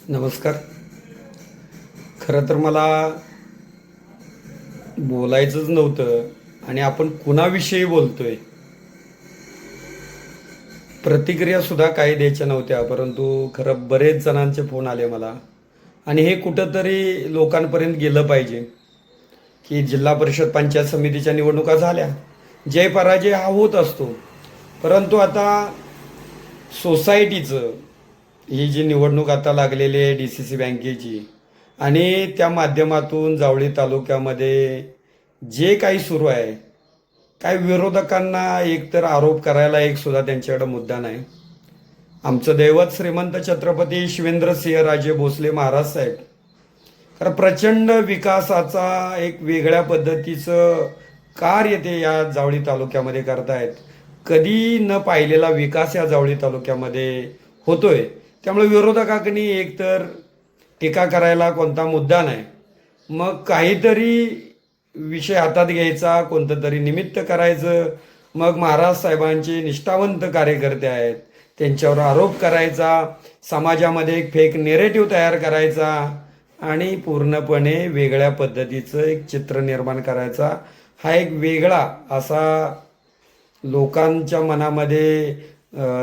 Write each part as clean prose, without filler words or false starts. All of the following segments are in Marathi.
नमस्कार. खरं तर मला बोलायचंच नव्हतं आणि आपण कुणाविषयी बोलतोय प्रतिक्रियासुद्धा काही द्यायच्या नव्हत्या, परंतु खरं बरेच जणांचे फोन आले मला आणि हे कुठंतरी लोकांपर्यंत गेलं पाहिजे की जिल्हा परिषद पंचायत समितीच्या निवडणुका झाल्या. जय पराजय हा होत असतो, परंतु आता सोसायटीचं ही जी निवडणूक आता लागलेली आहे डी सी सी बँकेची आणि त्या माध्यमातून जावळी तालुक्यामध्ये जे काही सुरू आहे, काय विरोधकांना एकतर आरोप करायला एक सुद्धा त्यांच्याकडे मुद्दा नाही. आमचं दैवत श्रीमंत छत्रपती शिवेंद्रसिंहराजे भोसले महाराज साहेब कारण प्रचंड विकासाचा एक वेगळ्या पद्धतीचं कार्य ते या जावळी तालुक्यामध्ये करतायत. कधी न पाहिलेला विकास या जावळी तालुक्यामध्ये होतोय. त्यामुळे विरोधकांनी एकतर टीका करायला कोणता मुद्दा नाही, मग काहीतरी विषय हातात घ्यायचा, कोणतं तरी निमित्त करायचं, मग महाराज साहेबांचे निष्ठावंत कार्यकर्ते आहेत त्यांच्यावर आरोप करायचा, समाजामध्ये एक फेक नेरेटिव्ह तयार करायचा आणि पूर्णपणे वेगळ्या पद्धतीचं एक चित्र निर्माण करायचा. हा एक वेगळा असा लोकांच्या मनामध्ये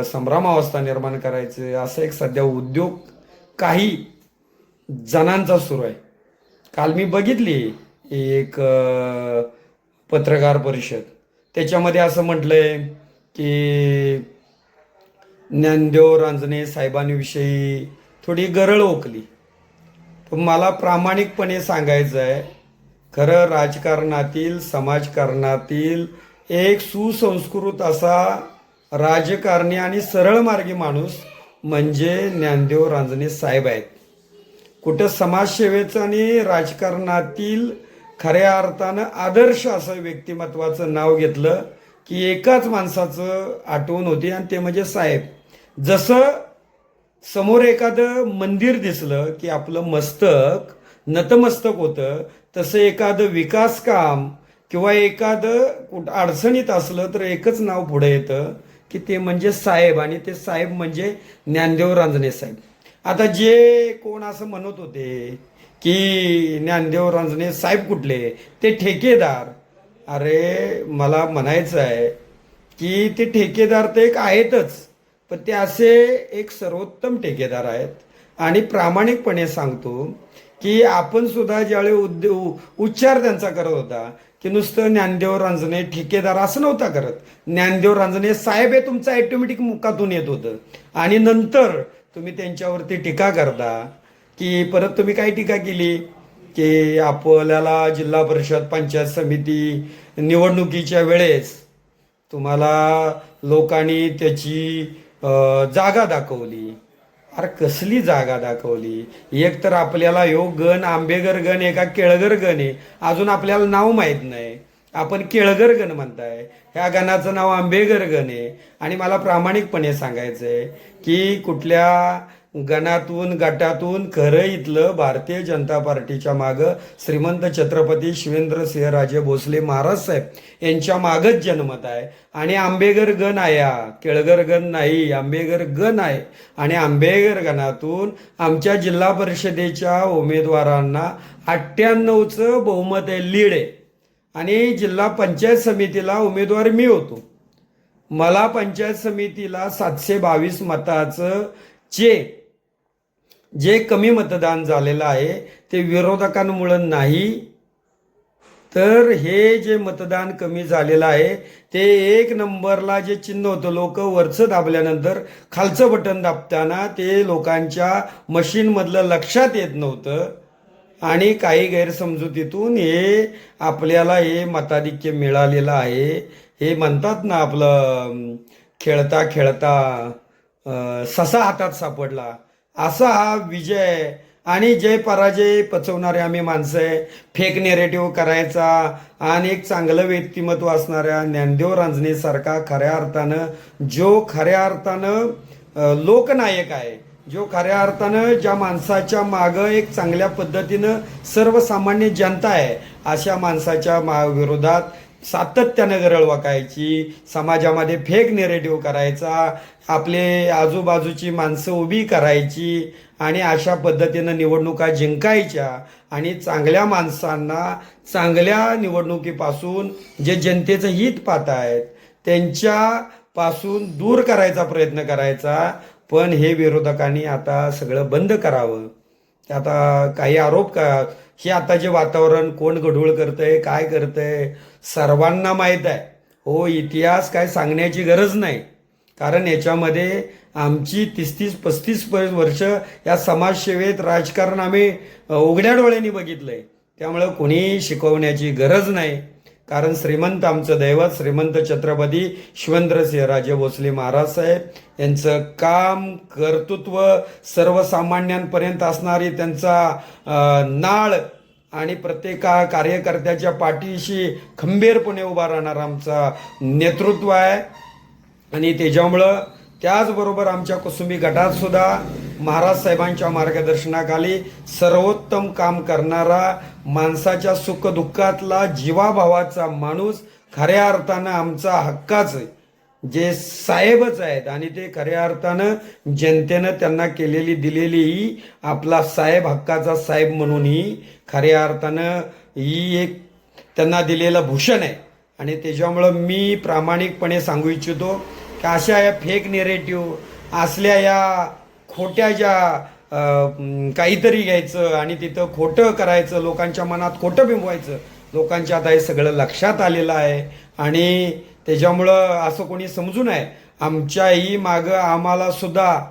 संभ्रमावस्था निर्माण करायचे असं एक सध्या उद्योग काही जणांचा सुरू आहे. काल मी बघितली एक पत्रकार परिषद, त्याच्यामध्ये असं म्हटलंय की ज्ञानदेव रांजणे साहेबांविषयी थोडी गरळ ओकली. पण मला प्रामाणिकपणे सांगायचं आहे, खरं राजकारणातील समाजकारणातील एक सुसंस्कृत असा राजकारणी आणि सरळ मार्गी माणूस म्हणजे ज्ञानदेव रांजणे साहेब आहेत. कुठं समाजसेवेचं आणि राजकारणातील खऱ्या अर्थानं आदर्श असं व्यक्तिमत्वाचं नाव घेतलं की एकाच माणसाचं आठवण होती आणि ते म्हणजे साहेब. जसं समोर एखादं मंदिर दिसलं की आपलं मस्तक नतमस्तक होतं, तसं एखादं विकास काम किंवा एखादं अडचणीत असलं तर एकच नाव पुढे येतं की ते म्हणजे साहेब, आणि ते साहेब म्हणजे ज्ञानदेव रांजणे साहेब. आता जे कोण असं म्हणत होते की ज्ञानदेव रांजणे साहेब कुठले, ते ठेकेदार. अरे मला म्हणायचं आहे की ते ठेकेदार तर एक आहेतच, पण ते असे एक सर्वोत्तम ठेकेदार आहेत. आणि प्रामाणिकपणे सांगतो की आपण सुद्धा ज्यावेळी उच्चार त्यांचा करत होता की नुसतं ज्ञानदेव रांजणे ठेकेदार असं नव्हता करत, ज्ञानदेव रांजणे साहेब हे तुमचं ॲटोमॅटिक मुखातून येत होतं. आणि नंतर तुम्ही त्यांच्यावरती टीका करता की परत तुम्ही काय टीका केली की आपल्याला जिल्हा परिषद पंचायत समिती निवडणुकीच्या वेळेस तुम्हाला लोकांनी त्याची जागा दाखवली. अरे कसली जागा दाखवली? एक तर आपल्याला ह्यो गण आंबेगर गण आहे का केळगर गण आहे अजून आपल्याला नाव माहीत नाही. आपण केळगर गण म्हणताय, ह्या गणाचं नाव आंबेगर गण आहे. आणि मला प्रामाणिकपणे सांगायचं आहे की कुठल्या गणातून गटातून खरं इथलं भारतीय जनता पार्टीच्या मागं श्रीमंत छत्रपती शिवेंद्रसिंहराजे भोसले महाराज साहेब यांच्या मागच जनमत आहे. आणि आंबेगर गण आहे, केळगर गण नाही, आंबेगर गण आहे. आणि आंबेगर गणातून आमच्या जिल्हा परिषदेच्या उमेदवारांना 98चं बहुमत आहे, लीड आहे. आणि जिल्हा पंचायत समितीला उमेदवार मी होतो. मला पंचायत समितीला 722 मताचं जे कमी मतदान झालेलं आहे ते विरोधकांमुळं नाही, तर हे जे मतदान कमी झालेलं आहे ते एक नंबरला जे चिन्ह होतं, लोक वरचं दाबल्यानंतर खालचं बटन दाबताना ते लोकांच्या मशीनमधलं लक्षात येत नव्हतं. आणि काही गैरसमजुतीतून हे आपल्याला हे मताधिक्य मिळालेलं आहे. हे म्हणतात ना, आपलं खेळता खेळता ससा हातात सापडला, असा हा विजय आणि जय पराजय पचवणारे आम्ही माणसं आहे. फेक नेरेटिव्ह करायचा आणि एक चांगलं व्यक्तिमत्व असणाऱ्या ज्ञानदेव रांजणे सारखा खऱ्या अर्थानं लोकनायक आहे, जो खऱ्या अर्थानं ज्या माणसाच्या मागं एक चांगल्या पद्धतीनं सर्वसामान्य जनता आहे, अशा माणसाच्या विरोधात सातत्यानं गरळ वाकायची, समाजामध्ये फेक नेरेटिव्ह करायचा, आपले आजूबाजूची माणसं उभी करायची आणि अशा पद्धतीनं निवडणुका जिंकायच्या आणि चांगल्या माणसांना चांगल्या निवडणुकीपासून जे जनतेचं हित पाहत आहेत त्यांच्यापासून दूर करायचा प्रयत्न करायचा. पण हे विरोधकांनी आता सगळं बंद करावं. आता काही आरोप का हे आता जे वातावरण कोण गढूळ करतंय काय करतंय सर्वांना माहीत आहे. हो, इतिहास काय सांगण्याची गरज नाही, कारण याच्यामध्ये आमची 30-35 वर्ष या समाजसेवेत राजकारण आम्ही उघड्या डोळ्यांनी बघितलंय. त्यामुळं कोणी शिकवण्याची गरज नाही, कारण श्रीमंत आमचं दैवत श्रीमंत छत्रपती शिवेंद्रसिंहराजे भोसले महाराज साहेब यांचं काम कर्तृत्व सर्वसामान्यांपर्यंत असणारी त्यांचा नाळ आणि प्रत्येक कार्यकर्त्याच्या पाठीशी खंबीरपणे उभा राहणार आमचा नेतृत्व आहे. आणि त्याच्यामुळं त्याचबरोबर आमच्या कुसुंबी गटात सुद्धा महाराज साहेबांच्या मार्गदर्शनाखाली सर्वोत्तम काम करणारा माणसाच्या सुखदुःखातला जीवाभावाचा माणूस खऱ्या अर्थानं आमचा हक्काच जे साहेबच आहेत आणि ते खऱ्या अर्थानं जनतेनं त्यांना दिलेली ही आपला साहेब हक्काचा साहेब म्हणून ही खऱ्या अर्थानं ही एक त्यांना दिलेलं भूषण आहे. आणि त्याच्यामुळं मी प्रामाणिकपणे सांगू इच्छितो की अशा या फेक नेरेटिव्ह असल्या या खोट्या ज्या काहीतरी घ्यायचं आणि तिथं खोटं करायचं, लोकांच्या मनात खोटं बिंबवायचं, लोकांच्या आता हे सगळं लक्षात आलेलं आहे. आणि त्याच्यामुळं असं कोणी समजू नये, आमच्याही मागं आम्हाला सुद्धा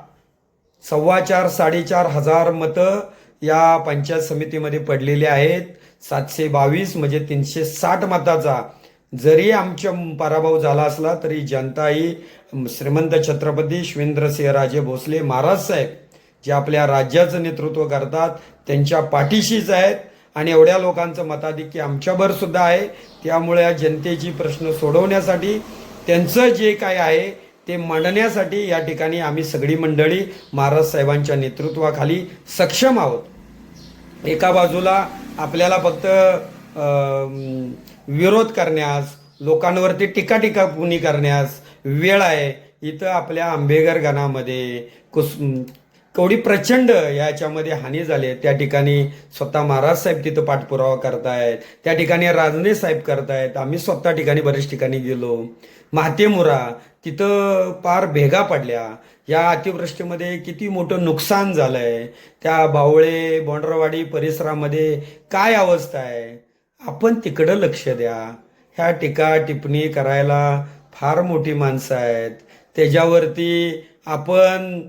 4,500-4,500 हजार मतं या पंचायत समितीमध्ये पडलेली आहेत. 722 म्हणजे 360 मताचा जरी आमचा पराभव झाला असला तरी जनता ही श्रीमंत छत्रपती शिवेंद्रसिंहराजे भोसले महाराज साहेब जे आपल्या राज्याचं नेतृत्व करतात त्यांच्या पाठीशीच आहेत. आणि एवढ्या लोकांचं मताधिक्य आमच्यावर सुद्धा आहे. त्यामुळे या जनतेची प्रश्न सोडवण्यासाठी त्यांचं जे काय आहे ते मांडण्यासाठी या ठिकाणी आम्ही सगळी मंडळी महाराज साहेबांच्या नेतृत्वाखाली सक्षम आहोत. एका बाजूला आपल्याला फक्त विरोध करण्यास, लोकांवरती टीका पुनी करण्यास वेळ आहे. इथं आपल्या आंबेघर गणामध्ये केवढी प्रचंड याच्यामध्ये हानी झाली. त्या ठिकाणी स्वतः महाराज साहेब तिथं पाठपुरावा करतायत, त्या ठिकाणी राजने साहेब करतायत. आम्ही स्वतः ठिकाणी बरेच ठिकाणी गेलो. मातेमुरा तिथं पार भेगा पडल्या. या अतिवृष्टीमध्ये किती मोठं नुकसान झालंय. त्या बावळे बोंडरवाडी परिसरामध्ये काय अवस्था आहे, आपण तिकडं लक्ष द्या. ह्या टीका टिप्पणी करायला फार मोठी माणसं आहेत. त्याच्यावरती आपण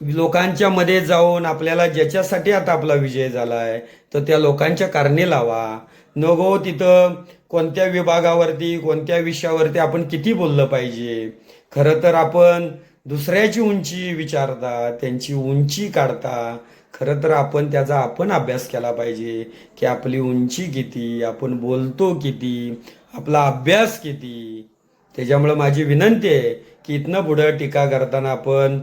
लोकांच्या मध्ये जाऊन आपल्याला ज्याच्यासाठी आता आपला विजय झाला आहे तर त्या लोकांच्या कारणे लावा. नको तिथं कोणत्या विभागावरती कोणत्या विषयावरती आपण किती बोललं पाहिजे. खरं तर आपण दुसऱ्याची उंची विचारता, त्यांची उंची काढता. खरं तर आपण त्याचा अभ्यास केला पाहिजे की आपली उंची किती, आपण बोलतो किती, आपला अभ्यास किती. त्याच्यामुळं माझी विनंती आहे की इथनं पुढं टीका करताना आपण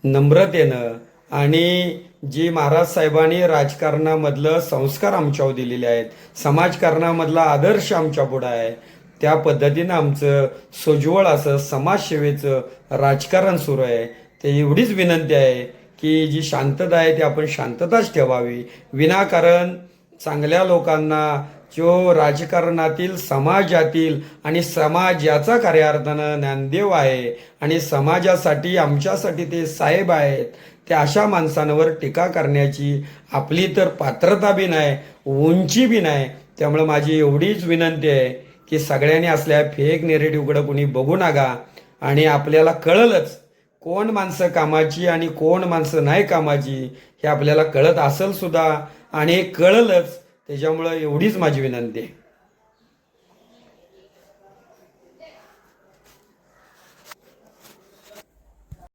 नम्रतेनं आणि जी महाराज साहेबांनी राजकारणामधलं संस्कार आमच्यावर दिलेले आहेत, समाजकारणामधला आदर्श आमच्या पुढं आहे, त्या पद्धतीनं आमचं सोज्वळ असं समाजसेवेचं राजकारण सुरू आहे. ते एवढीच विनंती आहे की जी शांतता आहे ती आपण शांतताच ठेवावी. विनाकारण चांगल्या लोकांना जो राजकारणातील समाजातील आणि समाजाचा खऱ्या अर्थानं ज्ञानदेव आहे आणि समाजासाठी आमच्यासाठी ते साहेब आहेत, त्या अशा माणसांवर टीका करण्याची आपली तर पात्रता बी नाही, उंची बी नाही. त्यामुळे माझी एवढीच विनंती आहे की सगळ्यांनी असल्या फेक नेरेटिव्हकडे कोणी बघू नका. आणि आपल्याला कळलंच कोण माणसं कामाची आणि कोण माणसं नाही कामाची हे आपल्याला कळत असेल सुद्धा आणि कळलंच. त्याच्यामुळं एवढीच माझी विनंती आहे.